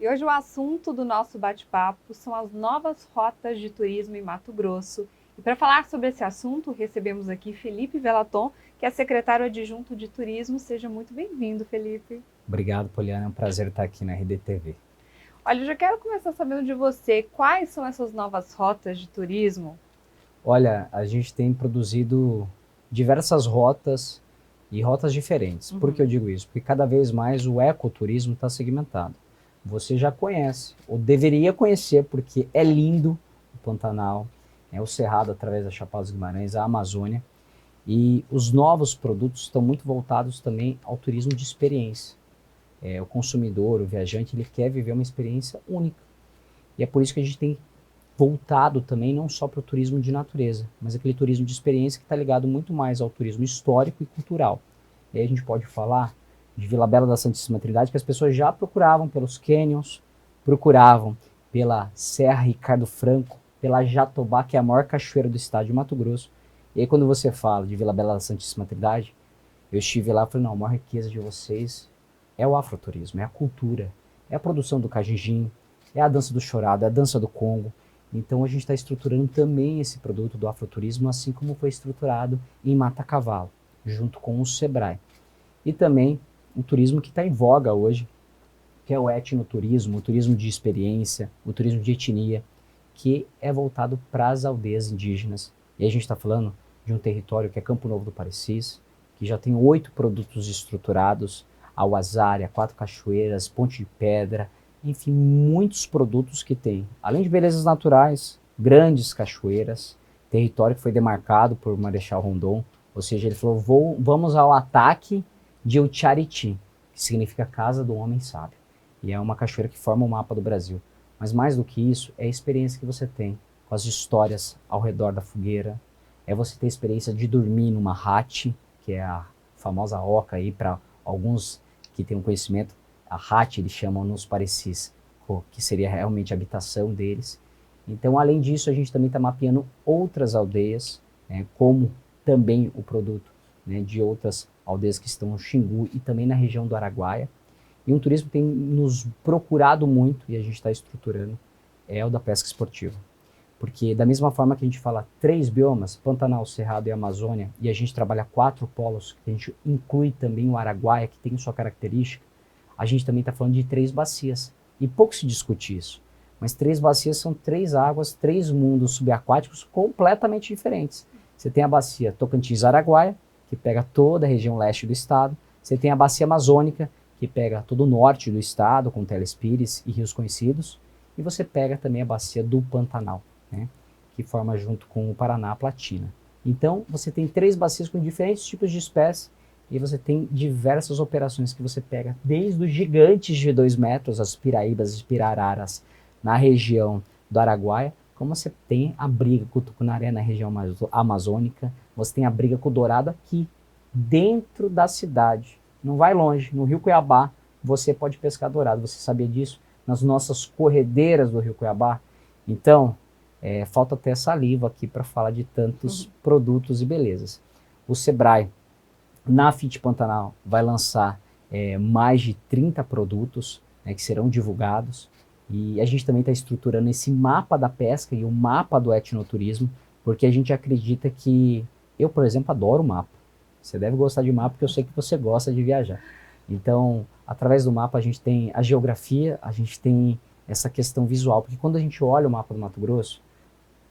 E hoje o assunto do nosso bate-papo são as novas rotas de turismo em Mato Grosso. E para falar sobre esse assunto, recebemos aqui Felipe Velaton, que é secretário adjunto de turismo. Seja muito bem-vindo, Felipe. Obrigado, Poliana. É um prazer estar aqui na RDTV. Olha, eu já quero começar sabendo de você, quais são essas novas rotas de turismo? Olha, a gente tem produzido diversas rotas e rotas diferentes. Por que eu digo isso? Porque cada vez mais o ecoturismo está segmentado. Você já conhece, ou deveria conhecer, porque é lindo o Pantanal, o Cerrado através da Chapada dos Guimarães, a Amazônia. E os novos produtos estão muito voltados também ao turismo de experiência. O consumidor, o viajante, ele quer viver uma experiência única. E é por isso que a gente tem voltado também não só para o turismo de natureza, mas aquele turismo de experiência que está ligado muito mais ao turismo histórico e cultural. E aí a gente pode falar de Vila Bela da Santíssima Trindade, que as pessoas já procuravam pelos canyons, procuravam pela Serra Ricardo Franco, pela Jatobá, que é a maior cachoeira do estado de Mato Grosso. E aí quando você fala de Vila Bela da Santíssima Trindade, eu estive lá e falei, não, a maior riqueza de vocês é o afroturismo, é a cultura, é a produção do cajijim, é a dança do chorado, é a dança do Congo. Então a gente está estruturando também esse produto do afroturismo, assim como foi estruturado em Mata Cavalo, junto com o Sebrae. E também um turismo que está em voga hoje, que é o etnoturismo, o turismo de experiência, o turismo de etnia, que é voltado para as aldeias indígenas. E a gente está falando de um território que é Campo Novo do Parecis, que já tem 8 produtos estruturados, a Uazária, Quatro Cachoeiras, Ponte de Pedra, enfim, muitos produtos que tem. Além de belezas naturais, grandes cachoeiras, território que foi demarcado por Marechal Rondon, ou seja, ele falou, vamos ao ataque de Utiariti, que significa Casa do Homem Sábio. E é uma cachoeira que forma o mapa do Brasil. Mas mais do que isso, é a experiência que você tem com as histórias ao redor da fogueira, é você ter a experiência de dormir numa hut, que é a famosa oca aí para alguns que têm um conhecimento, a hut eles chamam nos Parecis, que seria realmente a habitação deles. Então, além disso, a gente também está mapeando outras aldeias, né, como também o produto, né, de outras aldeias que estão no Xingu e também na região do Araguaia. E um turismo que tem nos procurado muito, e a gente está estruturando, é o da pesca esportiva. Porque da mesma forma que a gente fala 3 biomas, Pantanal, Cerrado e Amazônia, e a gente trabalha 4 polos, que a gente inclui também o Araguaia, que tem sua característica, a gente também está falando de 3 bacias. E pouco se discute isso. Mas 3 bacias são 3 águas, 3 mundos subaquáticos completamente diferentes. Você tem a bacia Tocantins-Araguaia, que pega toda a região leste do estado. Você tem a bacia amazônica, que pega todo o norte do estado, com Telespires e rios conhecidos. E você pega também a bacia do Pantanal, né, que forma junto com o Paraná a Platina. Então, você tem 3 bacias com diferentes tipos de espécies, e você tem diversas operações que você pega, desde os gigantes de 2 metros, as piraíbas e pirararas, na região do Araguaia, como você tem a briga com o tucunaré na região amazônica, você tem a briga com o dourado aqui, dentro da cidade. Não vai longe, no Rio Cuiabá, você pode pescar dourado. Você sabia disso? Nas nossas corredeiras do Rio Cuiabá. Então, falta até saliva aqui para falar de tantos produtos e belezas. O Sebrae, na FIT Pantanal, vai lançar mais de 30 produtos, né, que serão divulgados. E a gente também está estruturando esse mapa da pesca e o mapa do etnoturismo, porque a gente acredita que... Eu, por exemplo, adoro mapa. Você deve gostar de mapa, porque eu sei que você gosta de viajar. Então, através do mapa, a gente tem a geografia, a gente tem essa questão visual. Porque quando a gente olha o mapa do Mato Grosso,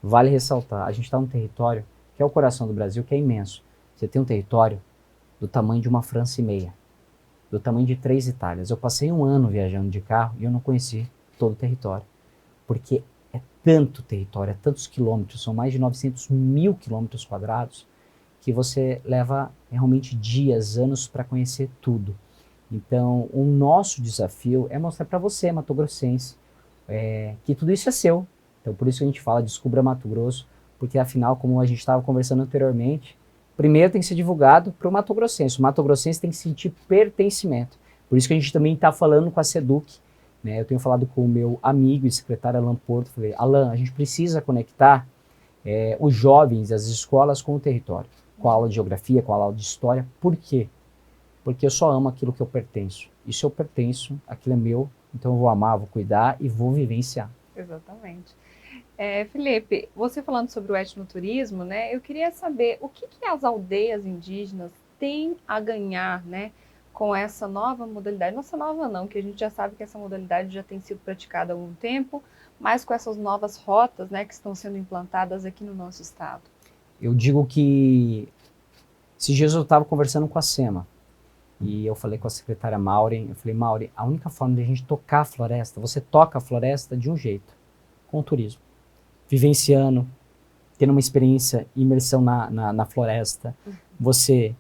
vale ressaltar, a gente está num território que é o coração do Brasil, que é imenso. Você tem um território do tamanho de uma França e meia, do tamanho de 3 Itálias. Eu passei um ano viajando de carro e eu não conheci todo o território, porque é tanto território, é tantos quilômetros, são mais de 900 mil quilômetros quadrados, que você leva realmente dias, anos para conhecer tudo. Então, o nosso desafio é mostrar para você, matogrossense, que tudo isso é seu. Então, por isso que a gente fala, descubra Mato Grosso, porque afinal, como a gente estava conversando anteriormente, primeiro tem que ser divulgado para o matogrossense. O matogrossense tem que sentir pertencimento. Por isso que a gente também está falando com a SEDUC, né? Eu tenho falado com o meu amigo e secretário Alan Porto, falei, Alan, a gente precisa conectar os jovens, as escolas com o território, com a aula de geografia, com a aula de história. Por quê? Porque eu só amo aquilo que eu pertenço. E se eu pertenço, aquilo é meu, então eu vou amar, vou cuidar e vou vivenciar. Exatamente. Felipe, você falando sobre o etnoturismo, né, eu queria saber o que as aldeias indígenas têm a ganhar, né, com essa nova modalidade. Nossa, nova não, que a gente já sabe que essa modalidade já tem sido praticada há algum tempo, mas com essas novas rotas, né, que estão sendo implantadas aqui no nosso estado. Eu digo que esses dias eu estava conversando com a SEMA e eu falei com a secretária Maureen, eu falei, Maureen, a única forma de a gente tocar a floresta, você toca a floresta de um jeito, com o turismo. Vivenciando, tendo uma experiência, imersão na floresta, você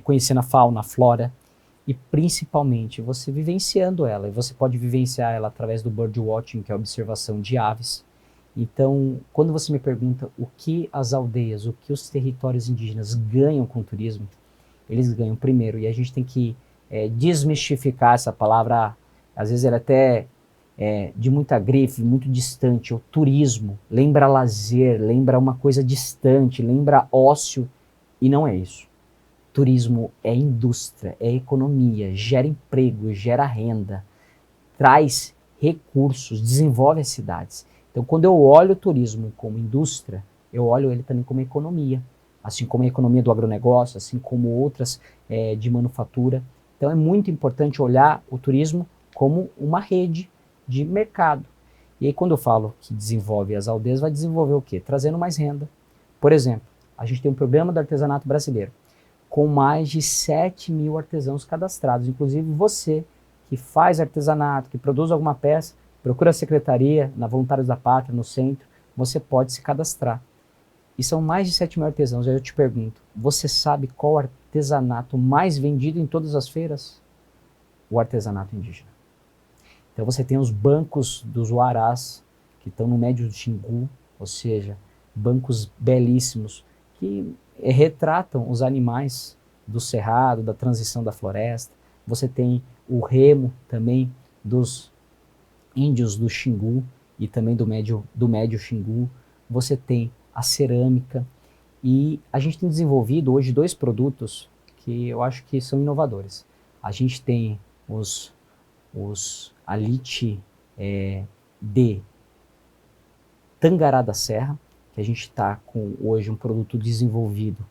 conhecendo a fauna, a flora, e principalmente você vivenciando ela. E você pode vivenciar ela através do birdwatching, que é a observação de aves. Então, quando você me pergunta o que as aldeias, o que os territórios indígenas ganham com o turismo, eles ganham primeiro, e a gente tem que desmistificar essa palavra, às vezes ela até de muita grife, muito distante. O turismo lembra lazer, lembra uma coisa distante, lembra ócio, e não é isso. Turismo é indústria, é economia, gera emprego, gera renda, traz recursos, desenvolve as cidades. Então, quando eu olho o turismo como indústria, eu olho ele também como economia, assim como a economia do agronegócio, assim como outras de manufatura. Então, é muito importante olhar o turismo como uma rede de mercado. E aí, quando eu falo que desenvolve as aldeias, vai desenvolver o quê? Trazendo mais renda. Por exemplo, a gente tem um programa do artesanato brasileiro, com mais de 7 mil artesãos cadastrados. Inclusive você que faz artesanato, que produz alguma peça, procura a secretaria, na Voluntários da Pátria, no centro, você pode se cadastrar. E são mais de 7 mil artesãos. Aí eu te pergunto, você sabe qual artesanato mais vendido em todas as feiras? O artesanato indígena. Então você tem os bancos dos Huarás, que estão no Médio do Xingu, ou seja, bancos belíssimos, que retratam os animais do cerrado, da transição da floresta. Você tem o remo também dos índios do Xingu e também do Médio Xingu. Você tem a cerâmica. E a gente tem desenvolvido hoje 2 produtos que eu acho que são inovadores. A gente tem os Alite de Tangará da Serra, que a gente está com hoje um produto desenvolvido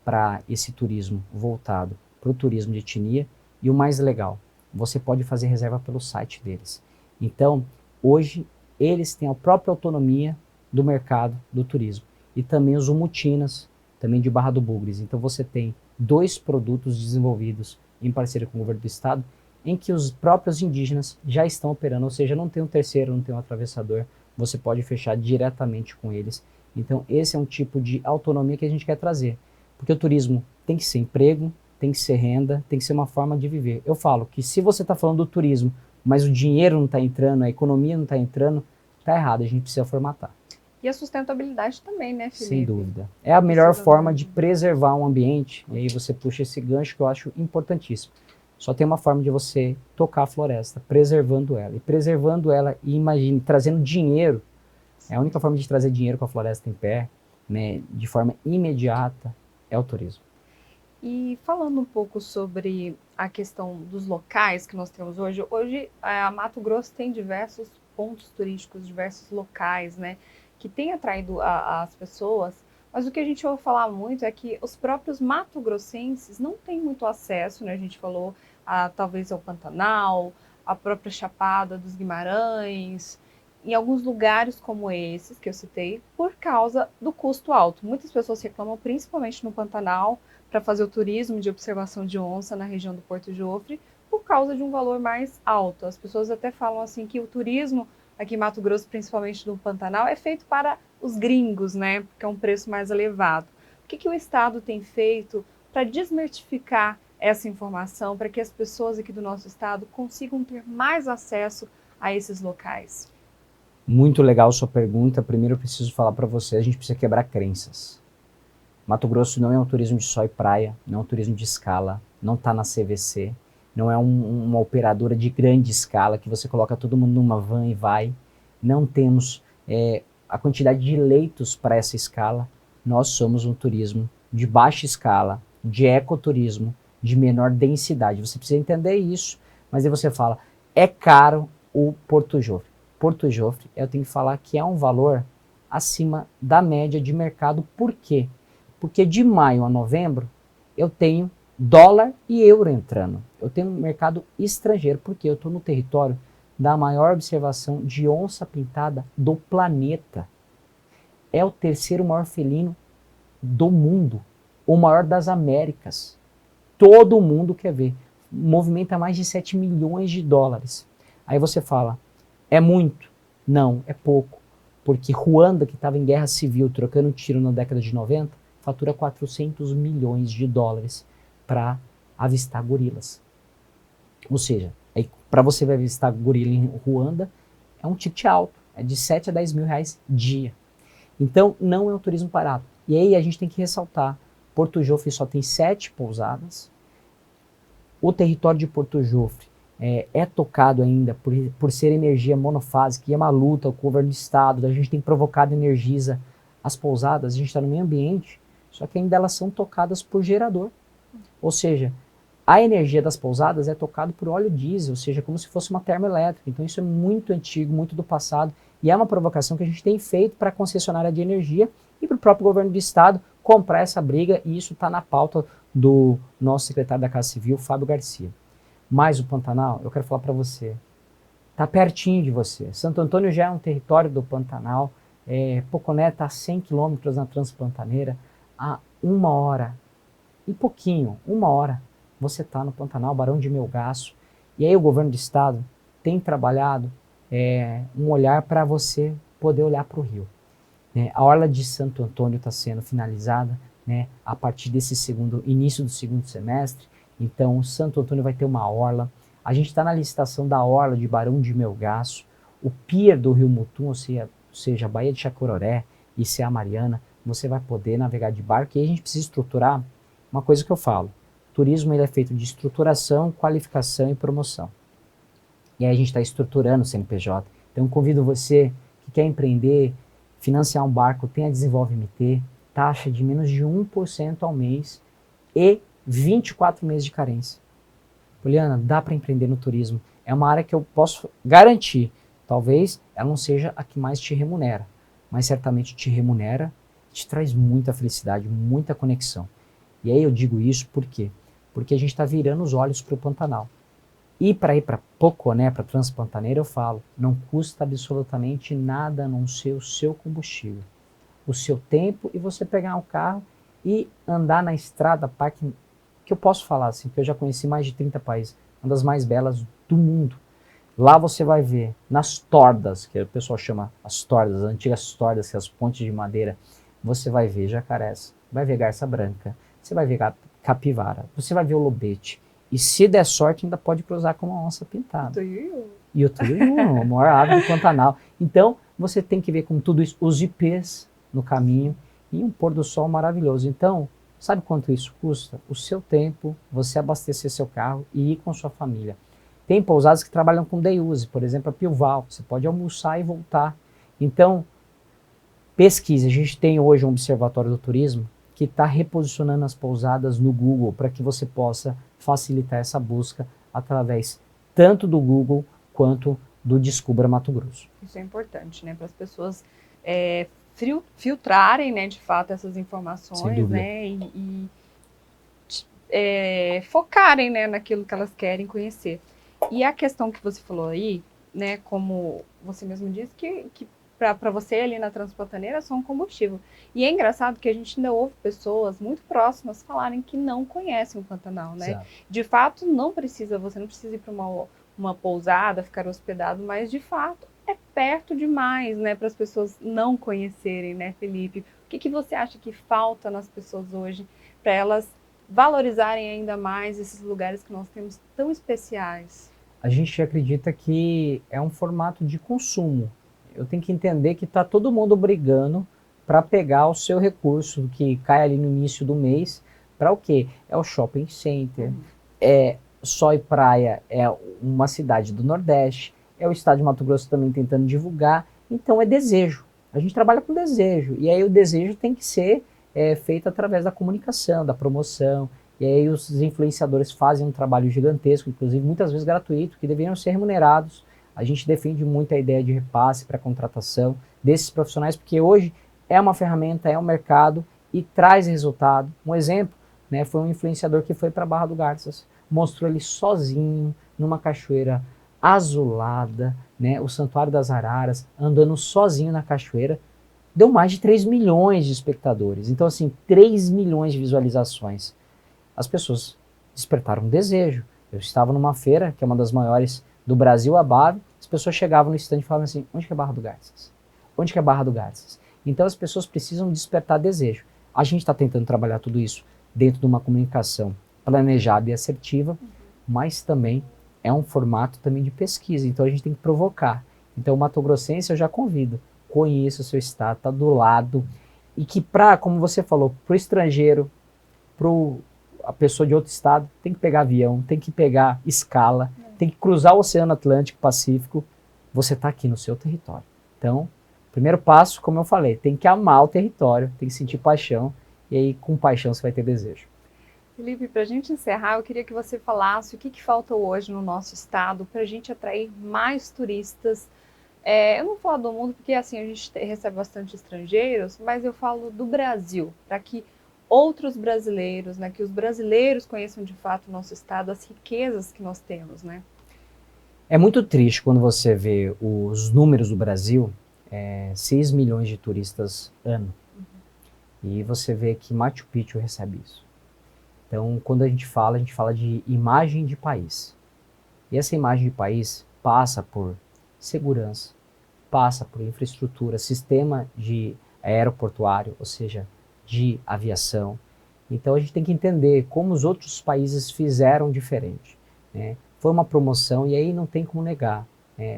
para esse turismo voltado para o turismo de etnia. E o mais legal, você pode fazer reserva pelo site deles. Então, hoje, eles têm a própria autonomia do mercado do turismo. E também os Umutinas, também de Barra do Bugres. Então, você tem 2 produtos desenvolvidos em parceria com o governo do estado, em que os próprios indígenas já estão operando, ou seja, não tem um terceiro, não tem um atravessador, você pode fechar diretamente com eles. Então, esse é um tipo de autonomia que a gente quer trazer, porque o turismo tem que ser emprego, tem que ser renda, tem que ser uma forma de viver. Eu falo que se você está falando do turismo, mas o dinheiro não está entrando, a economia não está entrando, está errado, a gente precisa formatar. E a sustentabilidade também, né, Felipe? Sem dúvida. É a melhor forma de preservar um ambiente, e aí você puxa esse gancho que eu acho importantíssimo. Só tem uma forma de você tocar a floresta, preservando ela. E preservando ela, e imagine, trazendo dinheiro. É a única forma de trazer dinheiro com a floresta em pé, né, de forma imediata, é o turismo. E falando um pouco sobre a questão dos locais que nós temos hoje, a Mato Grosso tem diversos pontos turísticos, diversos locais, né, que têm atraído as pessoas, mas o que a gente ouve falar muito é que os próprios mato-grossenses não têm muito acesso, né, a gente falou, talvez ao Pantanal, a própria Chapada dos Guimarães, em alguns lugares como esses que eu citei, por causa do custo alto. Muitas pessoas reclamam, principalmente no Pantanal, para fazer o turismo de observação de onça na região do Porto Jofre, por causa de um valor mais alto. As pessoas até falam assim que o turismo aqui em Mato Grosso, principalmente no Pantanal, é feito para os gringos, né? Porque é um preço mais elevado. O que o Estado tem feito para desmistificar essa informação, para que as pessoas aqui do nosso estado consigam ter mais acesso a esses locais? Muito legal sua pergunta. Primeiro eu preciso falar para você, a gente precisa quebrar crenças. Mato Grosso não é um turismo de sol e praia, não é um turismo de escala, não está na CVC, não é uma operadora de grande escala que você coloca todo mundo numa van e vai. Não temos a quantidade de leitos para essa escala. Nós somos um turismo de baixa escala, de ecoturismo, de menor densidade. Você precisa entender isso, mas aí você fala, é caro o Porto Jofre. Porto Jofre, eu tenho que falar que é um valor acima da média de mercado. Por quê? Porque de maio a novembro eu tenho dólar e euro entrando. Eu tenho um mercado estrangeiro, porque eu estou no território da maior observação de onça-pintada do planeta. É o terceiro maior felino do mundo, o maior das Américas. Todo mundo quer ver. Movimenta mais de 7 milhões de dólares. Aí você fala, é muito? Não, é pouco. Porque Ruanda, que estava em guerra civil, trocando tiro na década de 90, fatura 400 milhões de dólares para avistar gorilas. Ou seja, para você avistar gorila em Ruanda, é um ticket alto. É de 7 a 10 mil reais dia. Então, não é um turismo barato. E aí a gente tem que ressaltar, Porto Jofre só tem 7 pousadas. O território de Porto Jofre é tocado ainda por ser energia monofásica, e é uma luta com o governo do estado, a gente tem provocado Energisa. As pousadas, a gente está no meio ambiente, só que ainda elas são tocadas por gerador. Ou seja, a energia das pousadas é tocada por óleo diesel, ou seja, como se fosse uma termoelétrica. Então isso é muito antigo, muito do passado, e é uma provocação que a gente tem feito para a concessionária de energia e para o próprio governo do estado comprar essa briga, e isso está na pauta do nosso secretário da Casa Civil, Fábio Garcia. Mas o Pantanal, eu quero falar para você, está pertinho de você. Santo Antônio já é um território do Pantanal, Poconé está a 100 quilômetros na Transpantaneira, a 1 hora e pouquinho, 1 hora, você está no Pantanal, Barão de Melgaço. E aí o governo do estado tem trabalhado um olhar para você poder olhar para o rio. A Orla de Santo Antônio está sendo finalizada a partir desse início do segundo semestre. Então, Santo Antônio vai ter uma orla. A gente está na licitação da orla de Barão de Melgaço, o pier do Rio Mutum, ou seja, a Baía de Chacuroré e Serra Mariana, você vai poder navegar de barco. E aí a gente precisa estruturar uma coisa que eu falo. Turismo ele é feito de estruturação, qualificação e promoção. E aí a gente está estruturando o CNPJ. Então, eu convido você que quer empreender, financiar um barco, tem a Desenvolve MT, taxa de menos de 1% ao mês e 24 meses de carência. Poliana, dá para empreender no turismo. É uma área que eu posso garantir. Talvez ela não seja a que mais te remunera, mas certamente te remunera, te traz muita felicidade, muita conexão. E aí eu digo isso por quê? Porque a gente está virando os olhos para o Pantanal. E para ir para Poconé, para Transpantaneira, eu falo, não custa absolutamente nada a não ser o seu combustível, o seu tempo, e você pegar um carro e andar na estrada, parque, que eu posso falar assim, porque eu já conheci mais de 30 países, uma das mais belas do mundo. Lá você vai ver, nas tordas, que o pessoal chama as tordas, as antigas tordas, que as pontes de madeira, você vai ver jacarés, vai ver garça branca, você vai ver capivara, você vai ver o lobete. E se der sorte, ainda pode cruzar com uma onça pintada. E o tuiuiu, a maior ave do Pantanal. Então, você tem que ver com tudo isso, os ipês no caminho e um pôr do sol maravilhoso. Então, sabe quanto isso custa? O seu tempo, você abastecer seu carro e ir com sua família. Tem pousadas que trabalham com day use, por exemplo, a Pilval. Você pode almoçar e voltar. Então, pesquise. A gente tem hoje um observatório do turismo que está reposicionando as pousadas no Google para que você possa facilitar essa busca através tanto do Google quanto do Descubra Mato Grosso. Isso é importante, né, para as pessoas filtrarem, né, de fato essas informações, né, e focarem, né, naquilo que elas querem conhecer. E a questão que você falou aí, né, como você mesmo disse, que para você ali na Transpantaneira é só um combustível. E é engraçado que a gente ainda ouve pessoas muito próximas falarem que não conhecem o Pantanal, né? Certo. De fato, você não precisa ir para uma pousada, ficar hospedado, mas de fato é perto demais, né, para as pessoas não conhecerem, né, Felipe? O que você acha que falta nas pessoas hoje para elas valorizarem ainda mais esses lugares que nós temos tão especiais? A gente acredita que é um formato de consumo. Eu tenho que entender que está todo mundo brigando para pegar o seu recurso que cai ali no início do mês. Para o quê? É o shopping center, é Sol e Praia, é uma cidade do Nordeste, é o estado de Mato Grosso também tentando divulgar. Então é desejo. A gente trabalha com desejo. E aí o desejo tem que ser feito através da comunicação, da promoção. E aí os influenciadores fazem um trabalho gigantesco, inclusive muitas vezes gratuito, que deveriam ser remunerados. A gente defende muito a ideia de repasse para contratação desses profissionais, porque hoje é uma ferramenta, é um mercado e traz resultado. Um exemplo, né, foi um influenciador que foi para Barra do Garças, mostrou ele sozinho numa cachoeira azulada, né, o Santuário das Araras, andando sozinho na cachoeira, deu mais de 3 milhões de espectadores. Então, assim, 3 milhões de visualizações. As pessoas despertaram um desejo. Eu estava numa feira, que é uma das maiores do Brasil, a BAV, as pessoas chegavam no stand e falavam assim, onde que é Barra do Garças? Onde que é Barra do Garças? Então as pessoas precisam despertar desejo. A gente está tentando trabalhar tudo isso dentro de uma comunicação planejada e assertiva, mas também é um formato também de pesquisa, então a gente tem que provocar. Então o Mato Grossense eu já convido, conheça o seu estado, está do lado, e que como você falou, para o estrangeiro, para a pessoa de outro estado, tem que pegar avião, tem que pegar escala, tem que cruzar o Oceano Atlântico, Pacífico, você está aqui no seu território. Então, primeiro passo, como eu falei, tem que amar o território, tem que sentir paixão, e aí com paixão você vai ter desejo. Felipe, para a gente encerrar, eu queria que você falasse o que falta hoje no nosso estado para a gente atrair mais turistas. Eu não falo do mundo porque assim a gente recebe bastante estrangeiros, mas eu falo do Brasil, para que outros brasileiros, né, que os brasileiros conheçam de fato o nosso estado, as riquezas que nós temos, né? É muito triste quando você vê os números do Brasil, 6 milhões de turistas ano, e você vê que Machu Picchu recebe isso. Então, quando a gente fala de imagem de país. E essa imagem de país passa por segurança, passa por infraestrutura, sistema de aeroportuário, ou seja, de aviação. Então a gente tem que entender como os outros países fizeram diferente, né? Foi uma promoção e aí não tem como negar.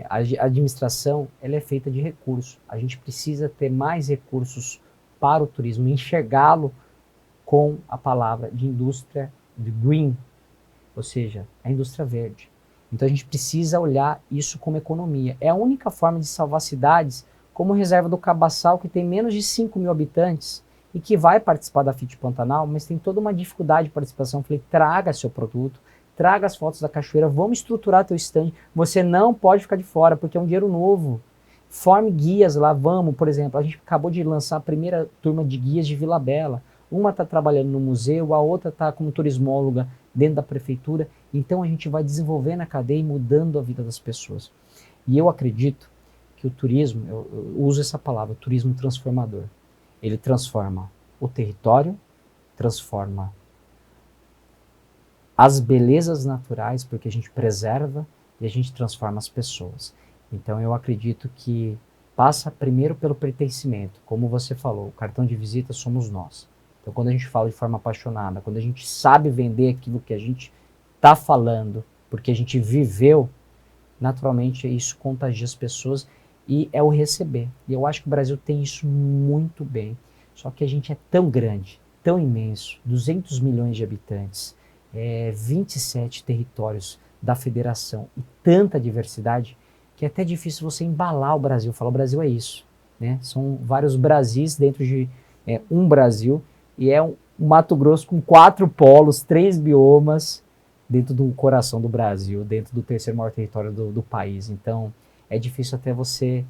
A administração ela é feita de recursos. A gente precisa ter mais recursos para o turismo, enxergá-lo com a palavra de indústria de green, ou seja, a indústria verde. Então a gente precisa olhar isso como economia. É a única forma de salvar cidades como Reserva do Cabaçal, que tem menos de 5 mil habitantes e que vai participar da FIT Pantanal, mas tem toda uma dificuldade de participação. Eu falei, traga seu produto, traga as fotos da cachoeira, vamos estruturar teu stand. Você não pode ficar de fora, porque é um dinheiro novo. Forme guias lá, vamos, por exemplo, a gente acabou de lançar a primeira turma de guias de Vila Bela. Uma está trabalhando no museu, a outra está como turismóloga dentro da prefeitura. Então a gente vai desenvolvendo a cadeia e mudando a vida das pessoas. E eu acredito que o turismo, eu uso essa palavra, o turismo transformador. Ele transforma o território, transforma as belezas naturais, porque a gente preserva e a gente transforma as pessoas. Então eu acredito que passa primeiro pelo pertencimento. Como você falou, o cartão de visita somos nós. Então quando a gente fala de forma apaixonada, quando a gente sabe vender aquilo que a gente está falando, porque a gente viveu, naturalmente isso contagia as pessoas e é o receber. E eu acho que o Brasil tem isso muito bem. Só que a gente é tão grande, tão imenso, 200 milhões de habitantes, 27 territórios da federação e tanta diversidade que é até difícil você embalar o Brasil, falar o Brasil é isso, né? São vários Brasis dentro de um Brasil e é um Mato Grosso com 4 polos, 3 biomas dentro do coração do Brasil, dentro do terceiro maior território do país. Então é difícil até você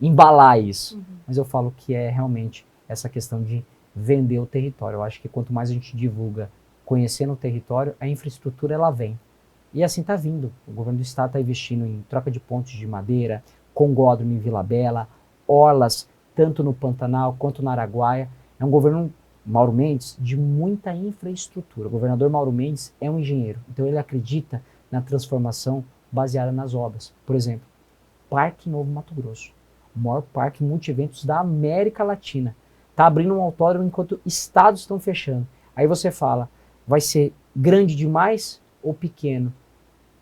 embalar isso, mas eu falo que é realmente essa questão de vender o território. Eu acho que quanto mais a gente divulga conhecendo o território, a infraestrutura ela vem. E assim está vindo. O governo do estado está investindo em troca de pontes de madeira, congódromo em Vila Bela, orlas, tanto no Pantanal quanto no Araguaia. É um governo, Mauro Mendes, de muita infraestrutura. O governador Mauro Mendes é um engenheiro, então ele acredita na transformação baseada nas obras. Por exemplo, Parque Novo Mato Grosso, o maior parque multi-eventos da América Latina. Está abrindo um autódromo enquanto estados estão fechando. Aí você fala, vai ser grande demais ou pequeno?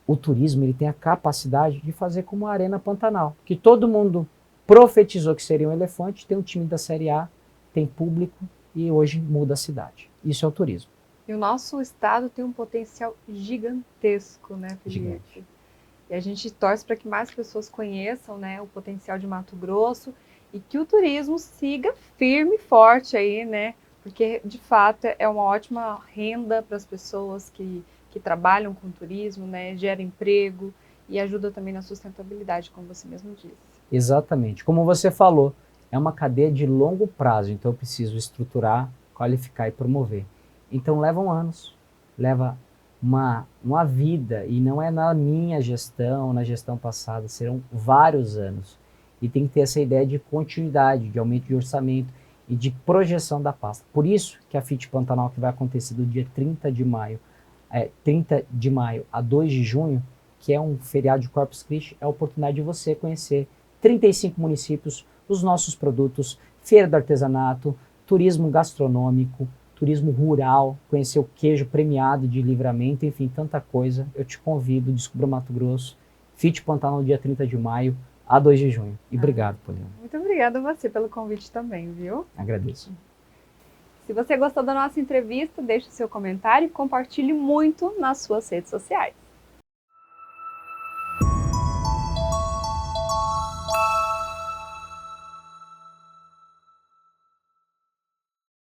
O turismo ele tem a capacidade de fazer como a Arena Pantanal, que todo mundo profetizou que seria um elefante, tem um time da Série A, tem público e hoje muda a cidade. Isso é o turismo. E o nosso estado tem um potencial gigantesco, né, Felipe? Gigante. E a gente torce para que mais pessoas conheçam, né, o potencial de Mato Grosso e que o turismo siga firme e forte aí, né, porque de fato é uma ótima renda para as pessoas que trabalham com turismo, né? Gera emprego e ajuda também na sustentabilidade, como você mesmo disse. Exatamente. Como você falou, é uma cadeia de longo prazo, então eu preciso estruturar, qualificar e promover. Então levam anos, leva uma vida, e não é na minha gestão, na gestão passada, serão vários anos. E tem que ter essa ideia de continuidade, de aumento de orçamento e de projeção da pasta. Por isso que a FIT Pantanal, que vai acontecer do dia 30 de maio, 30 de maio a 2 de junho, que é um feriado de Corpus Christi, é a oportunidade de você conhecer 35 municípios, os nossos produtos, feira do artesanato, turismo gastronômico, turismo rural, conhecer o queijo premiado de Livramento, enfim, tanta coisa. Eu te convido, descubra Mato Grosso, FIT Pantanal dia 30 de maio a 2 de junho. E obrigado, Poliana. Muito obrigada a você pelo convite também, viu? Agradeço. Se você gostou da nossa entrevista, deixe seu comentário e compartilhe muito nas suas redes sociais.